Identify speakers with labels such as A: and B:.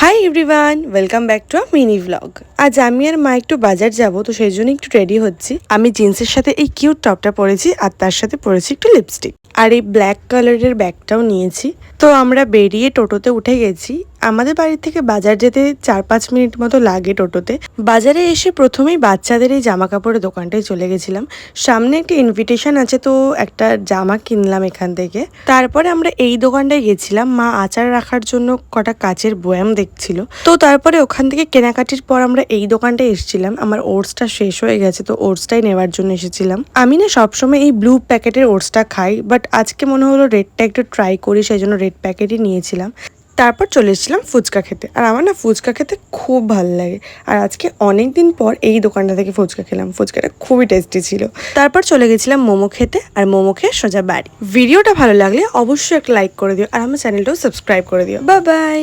A: Hi everyone, welcome back to a mini vlog. আজ আমি আর মা একটু বাজার যাব, তো সেই জন্য একটু রেডি হচ্ছি। আমি জিন্সের সাথে এই কিউট টপটা পরেছি আর তার সাথে পরেছি একটু লিপস্টিক আর এই ব্ল্যাক কালারের ব্যাগটাও নিয়েছি। তো আমরা বেরিয়ে টোটোতে উঠে গেছি। আমাদের বাড়ি থেকে বাজার যেতে 4-5 মিনিট মতো লাগে টোটোতে। বাজারে এসে প্রথমেই বাচ্চাদের এই জামা কাপড়ের দোকানটায় চলে গেছিলাম। সামনে একটা ইনভিটেশন আছে, তো একটা জামা কিনলাম এখান থেকে। তারপরে আমরা এই দোকানটায় গেছিলাম, মা আচার রাখার জন্য কটা কাচের বয়াম দেখছিল। তো তারপরে ওখান থেকে কেনাকাটির পর আমরা এই দোকানটায় এসেছিলাম। আমার ওটসটা শেষ হয়ে গেছে, তো ওটসটাই নেওয়ার জন্য এসেছিলাম। আমি না সবসময় এই ব্লু প্যাকেটের ওটসটা খাই, বাট আজকে মনে হলো রেডটা একটু ট্রাই করি, সেই জন্য রেড প্যাকেটই নিয়েছিলাম। তারপর চলে এসেছিলাম ফুচকা খেতে। আর আমার না ফুচকা খেতে খুব ভালো লাগে, আর আজকে অনেক দিন পর এই দোকানটা থেকে ফুচকা খেলাম। ফুচকাটা খুবই টেস্টি ছিল। তারপর চলে গেছিলাম মোমো খেতে, আর মোমো খেয়ে সোজা বাড়ি। ভিডিওটা ভালো লাগলে অবশ্যই একটা লাইক করে দিও, আর আমার চ্যানেলটাও সাবস্ক্রাইব করে দিও। Bye bye.